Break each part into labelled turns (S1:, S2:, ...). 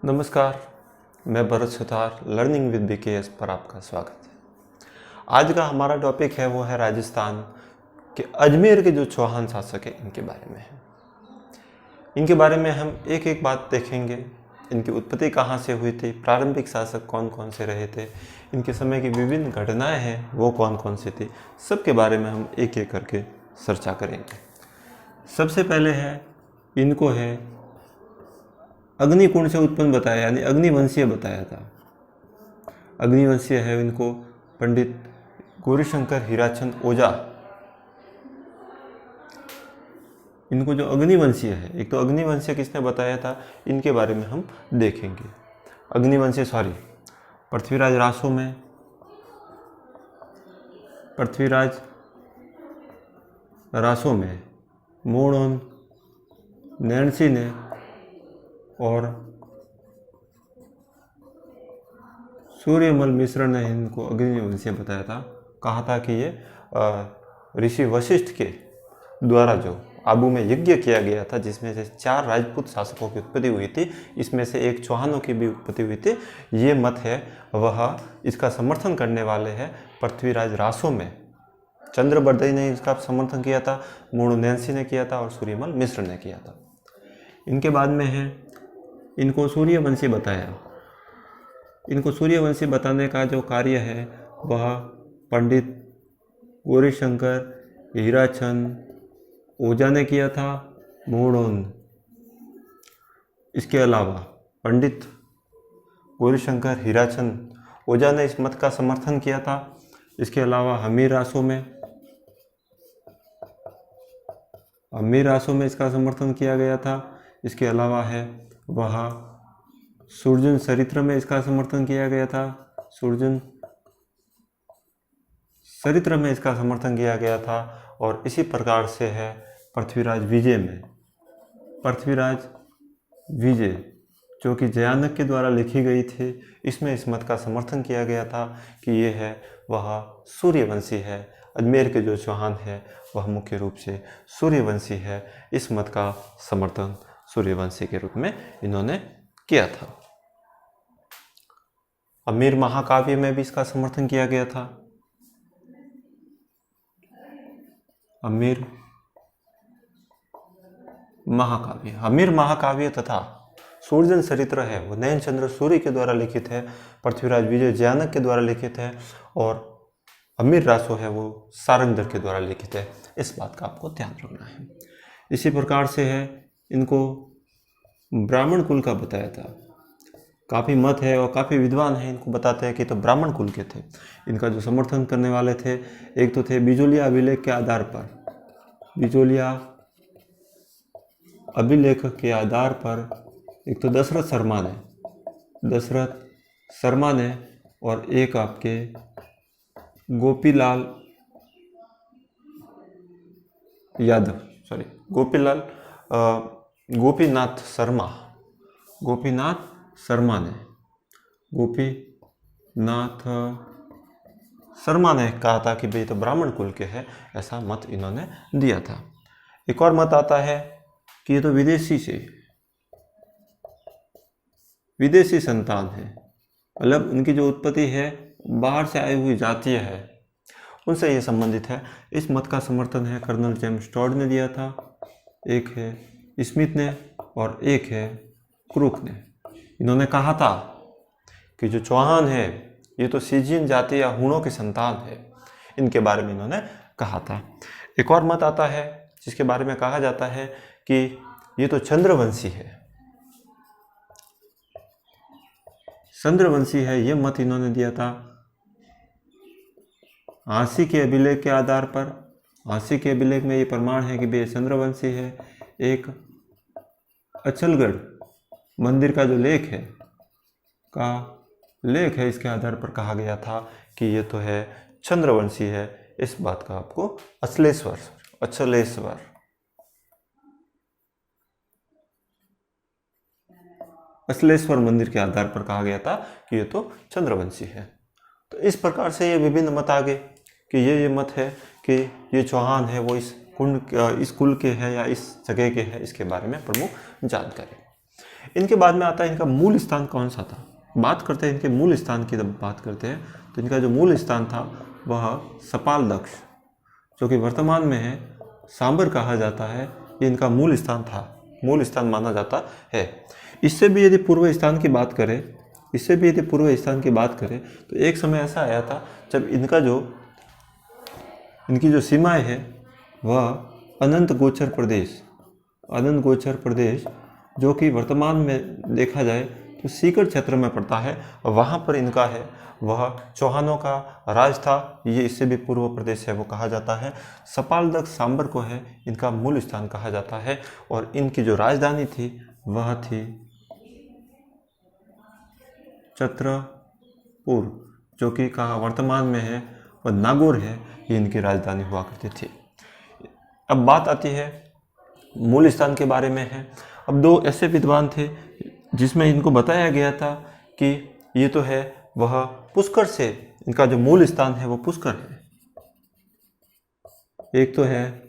S1: नमस्कार, मैं Bharat Sutar learning with BKS पर आपका स्वागत है। आज का हमारा टॉपिक है वो है राजस्थान के अजमेर के जो चौहान शासक है इनके बारे में है। इनके बारे में हम एक एक बात देखेंगे। इनकी उत्पत्ति कहाँ से हुई थी, प्रारंभिक शासक कौन कौन से रहे थे, इनके समय की विभिन्न घटनाएं हैं वो कौन कौन सी थी, सबके बारे में हम एक एक करके चर्चा करेंगे। सबसे पहले है इनको है अग्निकुंड से उत्पन्न बताया, यानी अग्निवंशीय बताया था। अग्निवंशीय है इनको पंडित गौरीशंकर हीराचंद ओझा। इनको जो अग्निवंशीय है, एक तो अग्निवंशीय किसने बताया था, इनके बारे में हम देखेंगे। अग्निवंशीय पृथ्वीराज रासो में, पृथ्वीराज रासो में मोड़ोन नैन्सी ने और सूर्यमल मिश्र ने इनको अग्निवंशीय बताया था। कहा था कि ये ऋषि वशिष्ठ के द्वारा जो आबू में यज्ञ किया गया था, जिसमें से 4 राजपूत शासकों की उत्पत्ति हुई थी, इसमें से एक चौहानों की भी उत्पत्ति हुई थी। ये मत है वह इसका समर्थन करने वाले हैं पृथ्वीराज रासो में। चंद्रबर्दई ने इसका समर्थन किया था, मोड़ो नैन्सी ने किया था और सूर्यमल मिश्र ने किया था। इनके बाद में है इनको सूर्यवंशी बताया। इनको सूर्यवंशी बताने का जो कार्य है वह पंडित गौरीशंकर हीराचंद ओझा ने किया था, मोड़ोन। इसके अलावा पंडित गौरीशंकर हीराचंद ओझा ने इस मत का समर्थन किया था। इसके अलावा हमीर रासो में इसका समर्थन किया गया था। इसके अलावा है वह सुरजन चरित्र में इसका समर्थन किया गया था। सुरजन चरित्र में इसका समर्थन किया गया था। और इसी प्रकार से है पृथ्वीराज विजय में। पृथ्वीराज विजय जो कि जयानक के द्वारा लिखी गई थी, इसमें इस मत का समर्थन किया गया था कि ये है वह सूर्यवंशी है। अजमेर के जो चौहान है वह मुख्य रूप से सूर्यवंशी है। इस मत का समर्थन सूर्यवंशी के रूप में इन्होंने किया था। अमीर महाकाव्य में भी इसका समर्थन किया गया था। अमीर महाकाव्य तथा सूर्जन चरित्र है वो नयन चंद्र सूर्य के द्वारा लिखित है, पृथ्वीराज विजय जयानक के द्वारा लिखित है, और अमीर रासो है वो सारंगधर के द्वारा लिखित है। इस बात का आपको ध्यान रखना है। इसी प्रकार से है इनको ब्राह्मण कुल का बताया था। काफ़ी मत है और काफ़ी विद्वान है इनको बताते हैं कि तो ब्राह्मण कुल के थे। इनका जो समर्थन करने वाले थे, एक तो थे बिजोलिया अभिलेख के आधार पर, बिजोलिया अभिलेख के आधार पर एक तो दशरथ शर्मा ने और एक आपके गोपीनाथ शर्मा ने कहा था कि भाई तो ब्राह्मण कुल के हैं, ऐसा मत इन्होंने दिया था। एक और मत आता है कि ये तो विदेशी संतान है, मतलब उनकी जो उत्पत्ति है बाहर से आई हुई जातीय है, उनसे ये संबंधित है। इस मत का समर्थन है कर्नल जेम्स टॉड ने दिया था, एक है स्मिथ ने और एक है क्रूक ने। इन्होंने कहा था कि जो चौहान है ये तो सीजियन जाति या हूणों की संतान है, इनके बारे में इन्होंने कहा था। एक और मत आता है जिसके बारे में कहा जाता है कि ये तो चंद्रवंशी है, ये मत इन्होंने दिया था हाँसी के अभिलेख के आधार पर। हाँसी के अभिलेख में ये प्रमाण है कि वे चंद्रवंशी है। एक अचलगढ़ मंदिर का जो लेख है इसके आधार पर कहा गया था कि ये तो है चंद्रवंशी है। इस बात का आपको अचलेश्वर मंदिर के आधार पर कहा गया था कि ये तो चंद्रवंशी है। तो इस प्रकार से ये विभिन्न मत आ गए कि ये मत है कि ये चौहान है वो इस कुल के है या इस जगह के है, इसके बारे में प्रमुख जानकारी। इनके बाद में आता है इनका मूल स्थान कौन सा था। बात करते हैं इनके मूल स्थान की, जब बात करते हैं तो इनका जो मूल स्थान था वह सपाल दक्ष, जो कि वर्तमान में है सांबर कहा जाता है, ये इनका मूल स्थान था, मूल स्थान माना जाता है। इससे भी यदि पूर्व स्थान की बात करें, तो एक समय ऐसा आया था जब इनकी जो सीमाएं है वह अनंत गोचर प्रदेश, जो कि वर्तमान में देखा जाए तो सीकर क्षेत्र में पड़ता है, वहाँ पर इनका है वह चौहानों का राज था। ये इससे भी पूर्व प्रदेश है वो कहा जाता है। सपाल दक्ष सांबर को है इनका मूल स्थान कहा जाता है। और इनकी जो राजधानी थी वह थी छत्रपुर, जो कि कहा वर्तमान में है वह नागौर है, ये इनकी राजधानी हुआ करती थी। अब बात आती है मूल स्थान के बारे में है। अब दो ऐसे विद्वान थे जिसमें इनको बताया गया था कि ये तो है वह पुष्कर से, इनका जो मूल स्थान है वो पुष्कर है। एक तो है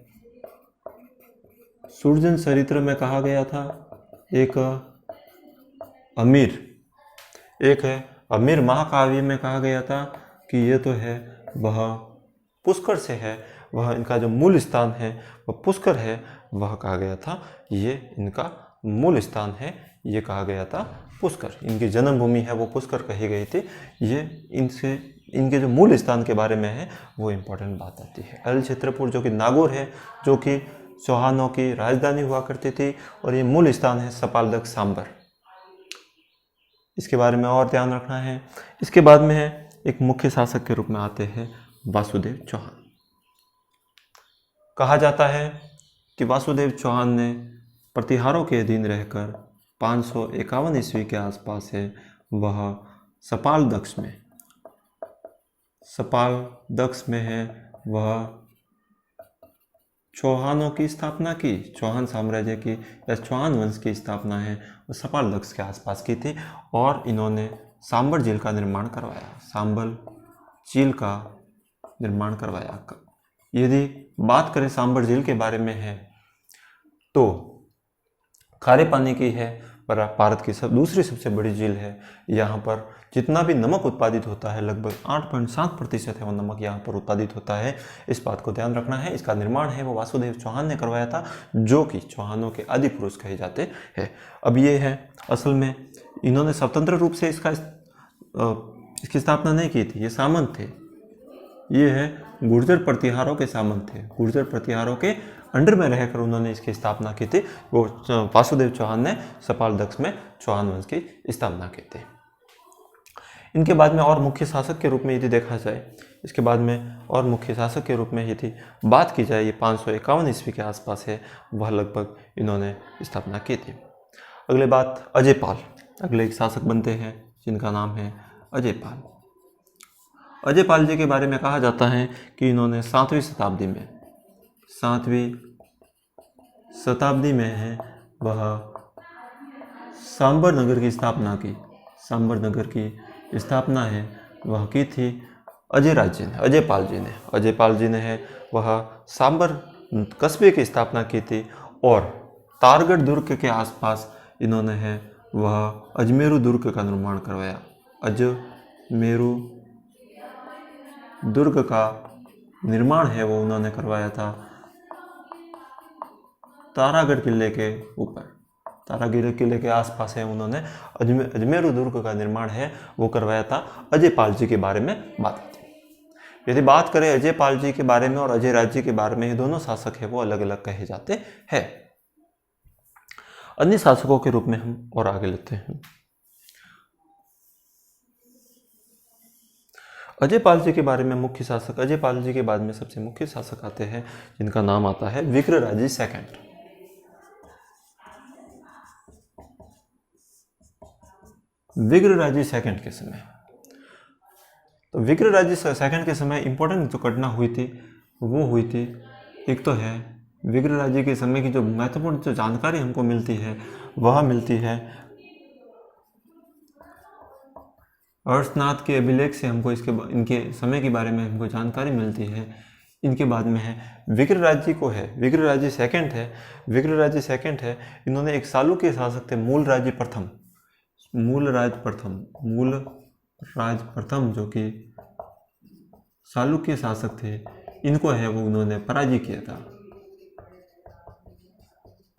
S1: सुरजन चरित्र में कहा गया था, एक अमीर महाकाव्य में कहा गया था कि ये तो है वह पुष्कर से है, वह इनका जो मूल स्थान है वह पुष्कर है, वह कहा गया था ये इनका मूल स्थान है, ये कहा गया था पुष्कर। इनकी जन्मभूमि है वो पुष्कर कही गई थी। ये इनके जो मूल स्थान के बारे में है वो इम्पोर्टेंट बात आती है। अल छत्रपुर जो कि नागौर है, जो कि चौहानों की राजधानी हुआ करती थी, और ये मूल स्थान है सपाल दक्ष सांबर। इसके बारे में और ध्यान रखना है। इसके बाद में है एक मुख्य शासक के रूप में आते हैं वासुदेव चौहान। कहा जाता है कि वासुदेव चौहान ने प्रतिहारों के अधीन रहकर 551 ईस्वी के आसपास है वह सपाल दक्ष में है वह चौहानों की स्थापना की, चौहान साम्राज्य की या चौहान वंश की स्थापना है वो सपाल दक्ष के आसपास की थी। और इन्होंने सांबर झील का निर्माण करवाया। यदि बात करें सांबर झील के बारे में है तो खारे पानी की है, पर भारत की दूसरी सबसे बड़ी झील है। यहाँ पर जितना भी नमक उत्पादित होता है लगभग 8.7% है वो नमक यहाँ पर उत्पादित होता है। इस बात को ध्यान रखना है। इसका निर्माण है वो वासुदेव चौहान ने करवाया था, जो कि चौहानों के आदि पुरुष कहे जाते हैं। अब ये है असल में इन्होंने स्वतंत्र रूप से इसकी स्थापना नहीं की थी, ये सामंत थे। ये है गुर्जर प्रतिहारों के सामंत थे, गुर्जर प्रतिहारों के अंडर में रहकर उन्होंने इसकी स्थापना की थी। वो वासुदेव चौहान ने सपाल दक्ष में चौहान वंश की स्थापना की थी। इनके बाद में और मुख्य शासक के रूप में यदि देखा जाए, इसके बाद में और मुख्य शासक के रूप में यदि बात की जाए, ये 551 ईस्वी के आसपास है वह लगभग इन्होंने स्थापना की थी। अगले बात अजयपाल, अगले एक शासक बनते हैं जिनका नाम है अजयपाल। अजयपाल जी के बारे में कहा जाता है कि इन्होंने 7वीं शताब्दी में है वह सांबर नगर की स्थापना की, सांबर नगर की स्थापना है वह की थी अजयपाल जी ने है वह सांबर कस्बे की स्थापना की थी। और तारगढ़ दुर्ग के आसपास इन्होंने है वह अजमेरू दुर्ग का निर्माण करवाया। अजमेरू दुर्ग का निर्माण है वो उन्होंने करवाया था तारागढ़ किले के ऊपर, तारागढ़ किले के आसपास है उन्होंने अजमेरू दुर्ग का निर्माण है वो करवाया था। अजयपाल जी के बारे में बात आती है। यदि बात करें अजयपाल जी के बारे में और अजय राज जी के बारे में, ये दोनों शासक है वो अलग अलग कहे जाते हैं। अन्य शासकों के रूप में हम और आगे लेते हैं। अजयपाल जी के बारे में मुख्य शासक, अजयपाल जी के बाद में सबसे मुख्य शासक आते हैं जिनका नाम आता है विग्रहराजी सेकंड। विग्रहराजी सेकंड के समय, तो विग्रहराजी सेकंड के समय इंपॉर्टेंट जो घटना हुई थी वो हुई थी, एक तो है विग्रहराजी के समय की जो महत्वपूर्ण जो जानकारी हमको मिलती है वह मिलती है हर्षनाथ के अभिलेख से हमको इनके समय के बारे में हमको जानकारी मिलती है इनके बाद में है विग्रराज्य को है, विग्रराज्य सेकंड है, विग्रराज्य सेकंड है। इन्होंने एक सालुक्य शासक थे मूलराज प्रथम, मूलराज प्रथम, मूलराज प्रथम जो कि सालुक्य शासक थे, इनको है वो उन्होंने पराजित किया था,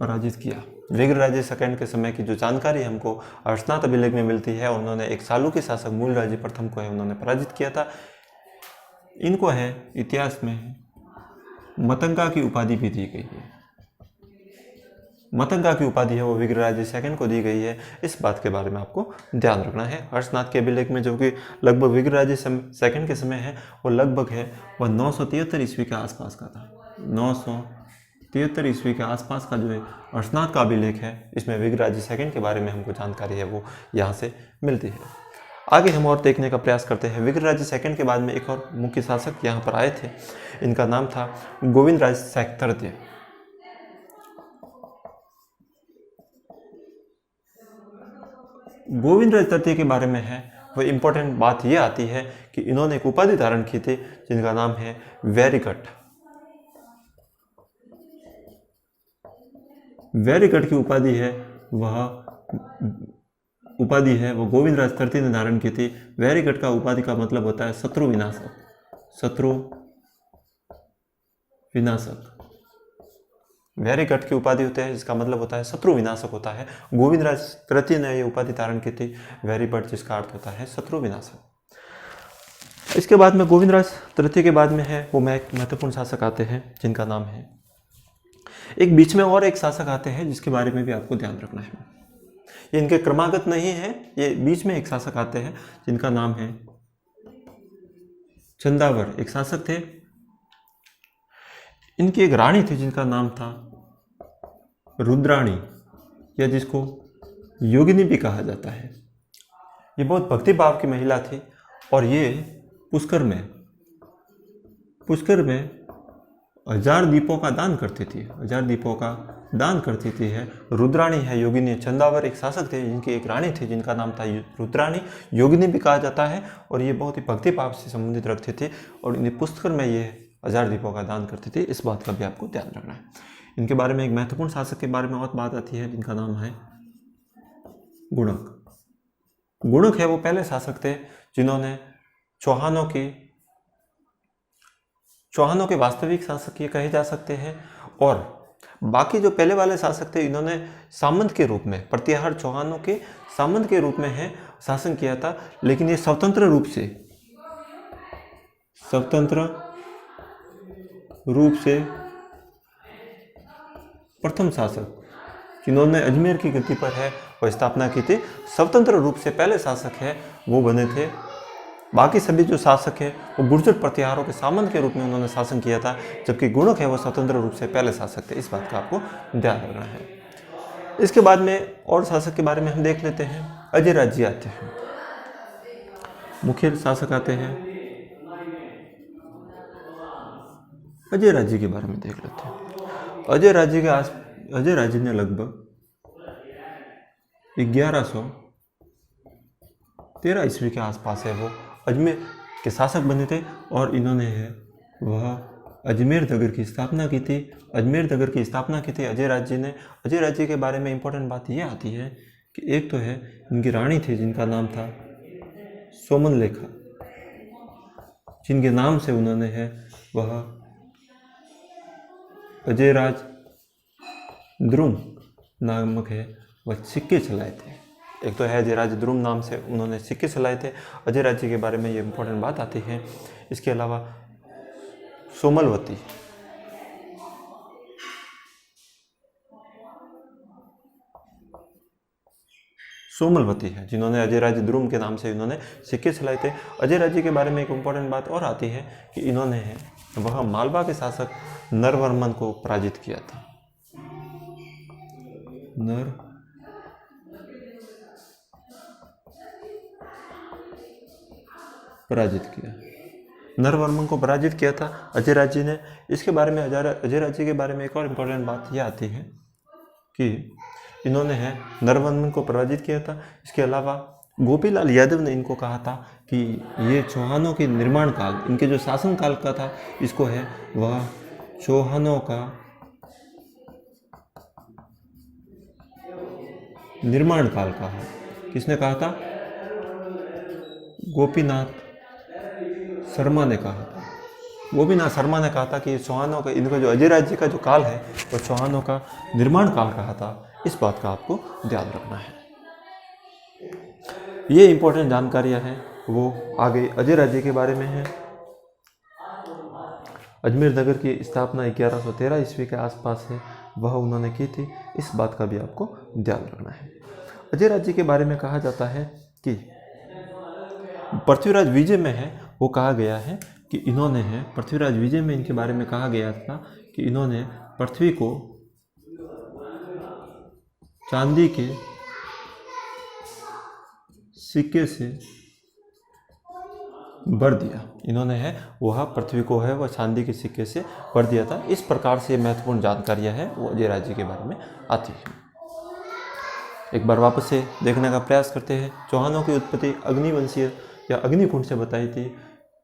S1: पराजित किया। विग्रराज्य सेकंड के समय की जो जानकारी हमको हर्षनाथ अभिलेख में मिलती है, उन्होंने एक सालुक्य शासक मूलराज प्रथम को है उन्होंने पराजित किया था। इनको है इतिहास में मतंगा की उपाधि भी दी गई है, मतंगा की उपाधि है वो विग्रराज्य सेकंड को दी गई है। इस बात के बारे में आपको ध्यान रखना है। हर्षनाथ के अभिलेख में जो कि लगभग विग्रराज्य सेकंड के समय है, वो लगभग है वह 973 ईस्वी के आसपास का था। 973 ईस्वी के आसपास का जो है हर्षनाथ का अभिलेख है, इसमें विग्रराज्य सेकंड के बारे में हमको जानकारी है वो यहाँ से मिलती है। आगे हम और देखने का प्रयास करते हैं। विग्रराज्य सेकंड के बाद में एक और मुख्य शासक यहाँ पर आए थे, इनका नाम था गोविंदराज तृतीय। गोविंदराज तृतीय के बारे में है वो इम्पोर्टेंट बात ये आती है कि इन्होंने एक उपाधि धारण की थी जिनका नाम है वेरीकट। वेरीकट की उपाधि है वो गोविंदराज तृतीय ने धारण की थी। वेरीकट का उपाधि का मतलब होता है शत्रु विनाशक, शत्रु विनाशक। वेरीकट की उपाधि होते हैं जिसका मतलब होता है शत्रु विनाशक होता है। गोविंदराज तृतीय ने यह उपाधि धारण की थी वेरीकट, जिसका अर्थ होता है शत्रु विनाशक। इसके बाद में गोविंदराज तृतीय के बाद में है वो महत्वपूर्ण शासक आते हैं जिनका नाम है, एक बीच में और एक शासक आते हैं जिसके बारे में भी आपको ध्यान रखना है। ये इनके क्रमागत नहीं है, ये बीच में एक शासक आते हैं जिनका नाम है चंदावर, एक शासक थे। इनकी एक रानी थी जिनका नाम था रुद्राणी, या जिसको योगिनी भी कहा जाता है। ये बहुत भक्ति भाव की महिला थी और ये पुष्कर में 1000 दीपों का दान करती थी, 1000 दीपों का दान करती थी। है रुद्राणी है, योगिनी। चंदावर एक शासक थे जिनकी एक रानी थी जिनका नाम था रुद्राणी, योगिनी भी कहा जाता है, और ये बहुत ही भक्ति भाव से संबंधित रखती थी और इन्हें पुष्कर में ये 1000 दीपों का दान करती थी। इस बात का भी आपको ध्यान रखना है। इनके बारे में एक महत्वपूर्ण शासक के बारे में और बात आती है जिनका नाम है गुणक। गुणक है वो पहले शासक थे जिन्होंने चौहानों के वास्तविक शासक ये कहे जा सकते हैं, और बाकी जो पहले वाले शासक थे इन्होंने सामंत के रूप में, प्रतिहार चौहानों के सामंत के रूप में है शासन किया था। लेकिन ये स्वतंत्र रूप से प्रथम शासक जिन्होंने अजमेर की गद्दी पर है वो स्थापना की थी, स्वतंत्र रूप से पहले शासक है वो बने थे। बाकी सभी जो शासक है वो गुर्जर प्रतिहारों के सामंत के रूप में उन्होंने शासन किया था, जबकि गुणक है वो स्वतंत्र रूप से पहले शासक थे। इस बात का आपको ध्यान रखना है। इसके बाद में और शासक के बारे में हम देख लेते हैं। अजय राज्य आते हैं, मुख्य शासक आते हैं। अजय राज्य के बारे में देख लेते हैं। अजय राज्य ने लगभग 1113 ईस्वी के आसपास है वो अजमेर के शासक बने थे, और इन्होंने है वह अजमेर नगर की स्थापना की थी। अजमेर नगर की स्थापना की थी अजय राज्य ने। अजय राज्य के बारे में इंपॉर्टेंट बात यह आती है कि एक तो है इनकी रानी थी जिनका नाम था सोमनलेखा, जिनके नाम से उन्होंने है वह अजयराज द्रुम नामक है वह सिक्के चलाए थे। एक तो है अजयराज द्रुम नाम से उन्होंने सिक्के चलाए थे। अजय राज्य के बारे में ये इंपॉर्टेंट बात आती है। इसके अलावा सोमलवती है जिन्होंने अजयराज द्रुम के नाम से इन्होंने सिक्के चलाए थे। अजय राज्य के बारे में एक इंपॉर्टेंट बात और आती है कि इन्होंने है वह मालवा के शासक नरवर्मन को पराजित किया था। नरवर्मन को पराजित किया था अजय राज्य ने। इसके बारे में अजय राज्य के बारे में एक और इम्पोर्टेंट बात यह आती है कि इन्होंने है नरवर्मन को पराजित किया था। इसके अलावा गोपीलाल यादव ने इनको कहा था कि ये चौहानों के निर्माण काल, इनके जो शासन काल का था, इसको है वह चौहानों का निर्माण काल का है। किसने कहा था? गोपीनाथ शर्मा ने कहा था। गोपीनाथ शर्मा ने कहा था कि चौहानों का, इनका जो अजय राज्य का जो काल है वो चौहानों का निर्माण काल कहा था। इस बात का आपको ध्यान रखना है। ये इंपॉर्टेंट जानकारियां हैं वो आगे अजय राज्य के बारे में है। अजमेर नगर की स्थापना 1113 ईस्वी के आसपास है, वह उन्होंने की थी। इस बात का भी आपको ध्यान रखना है। अजय राज्य के बारे में कहा जाता है कि पृथ्वीराज विजय में है वो कहा गया है कि इन्होंने है, पृथ्वीराज विजय में इनके बारे में कहा गया था कि इन्होंने पृथ्वी को चांदी के सिक्के से भर दिया। इन्होंने है वह पृथ्वी को है वह चांदी के सिक्के से भर दिया था। इस प्रकार से महत्वपूर्ण जानकारियां हैं वो अजय राज्य के बारे में आती है। एक बार वापस से देखने का प्रयास करते हैं। चौहानों की उत्पत्ति अग्निवंशीय या अग्निकुंड से बताई थी,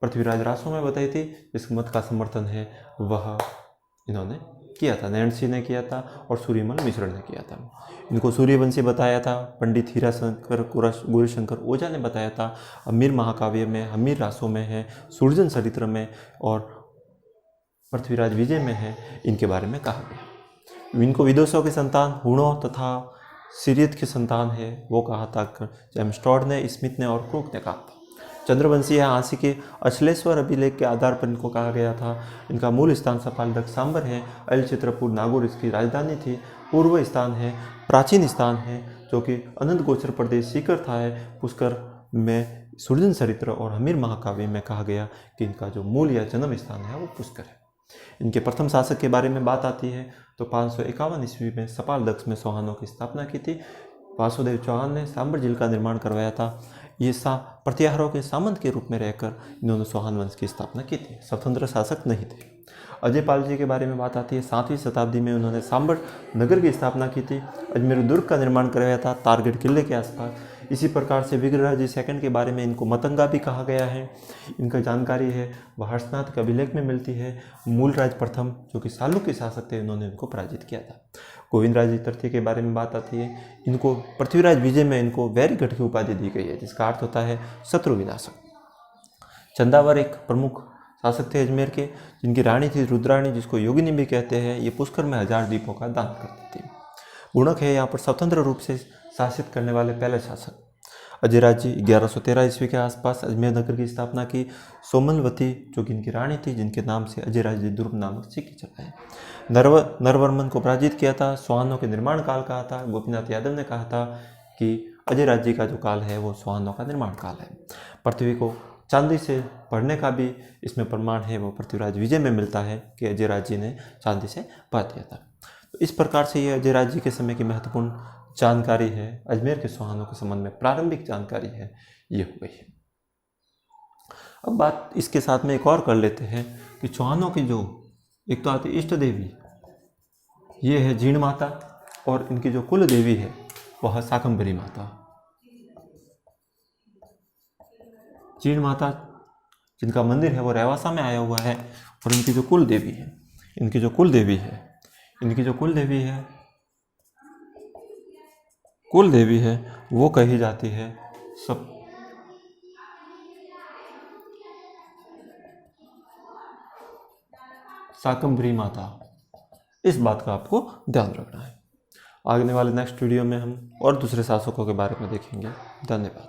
S1: पृथ्वीराज रासों में बताई थी। इस मत का समर्थन है वह इन्होंने किया था, नैण सिंह ने किया था और सूर्यमल मिश्र ने किया था। इनको सूर्यवंशी बताया था पंडित हीरा शंकर गौरीशंकर ओझा ने बताया था। हमीर महाकाव्य में, हमीर रासों में है, सुरजन चरित्र में और पृथ्वीराज विजय में है, इनके बारे में कहा गया। इनको विदुषों की संतान हुणों तथा सिरियत की संतान है वो कहा था जेम्स टॉड ने, स्मिथ ने और क्रूक ने कहा था। चंद्रवंशी है आंसी के अचलेश्वर अभिलेख के आधार पर इनको कहा गया था। इनका मूल स्थान सपालदक सांबर है। अल चित्रपुर नागौर इसकी राजधानी थी। पूर्व स्थान है, प्राचीन स्थान है जो कि अनंत गोचर प्रदेश सीकर था है। पुष्कर में सुरजन चरित्र और हमीर महाकाव्य में कहा गया कि इनका जो मूल या जन्म स्थान है वो पुष्कर है। इनके प्रथम शासक के बारे में बात आती है तो 551 ईस्वी में सपालदक्ष में चौहानों की स्थापना की थी। वासुदेव चौहान ने सांबर झील का निर्माण करवाया था। ये प्रत्याहारों के सामंत के रूप में रहकर इन्होंने चौहान वंश की स्थापना की थी, स्वतंत्र शासक नहीं थे। अजय पाल जी के बारे में बात आती है। 7वीं शताब्दी में उन्होंने सांबर नगर की स्थापना की थी। अजमेर दुर्ग का निर्माण करवाया था तारगढ़ किले के आसपास। इसी प्रकार से विग्रहराज जी सेकंड के बारे में इनको मतंगा भी कहा गया है। इनका जानकारी है वह हर्षनाथ के अभिलेख में मिलती है। मूलराज प्रथम जो कि चालुक्य शासक थे, उन्होंने इनको पराजित किया था। गोविंदराज तृतीय के बारे में बात आती है। इनको पृथ्वीराज विजय में इनको वैरीगढ़ की उपाधि दी गई है, जिसका अर्थ होता है शत्रु विनाशक। चंदावर एक प्रमुख शासक थे अजमेर के, जिनकी रानी थी रुद्राणी, जिसको योगिनी भी कहते हैं। ये पुष्कर में 1000 दीपों का दान करती थी। गुणक है यहाँ पर स्वतंत्र रूप से शासित करने वाले पहले शासक। अजय राज्य 1113 ईस्वी के आसपास अजमेर नगर की स्थापना की। सोमलवती जो कि इनकी रानी थी, जिनके नाम से अजय राज्य दुर्ग नामक सिक्के चलाए। नरवर्मन को पराजित किया था। चौहानों के निर्माण काल कहा था। गोपीनाथ यादव ने कहा था कि अजय राज्य का जो काल है वो चौहानों का निर्माण काल है। पृथ्वी को चांदी से भरने का भी इसमें प्रमाण है वो पृथ्वीराज विजय में मिलता है कि अजय राज्य ने चांदी से भर दिया था। तो इस प्रकार से ये अजय राज्य के समय की महत्वपूर्ण जानकारी है। अजमेर के चौहानों के संबंध में प्रारंभिक जानकारी है ये हो गई है। अब बात इसके साथ में एक और कर लेते हैं कि चौहानों की जो एक तो आती इष्ट देवी ये है जीण माता और इनकी जो कुल देवी है वह शाकंभरी माता। जीण माता जिनका मंदिर है वो रेवासा में आया हुआ है और इनकी जो कुल देवी है कुल देवी है वो कही जाती है सब शाकंभरी माता। इस बात का आपको ध्यान रखना है। आने वाले नेक्स्ट वीडियो में हम और दूसरे शासकों के बारे में देखेंगे। धन्यवाद।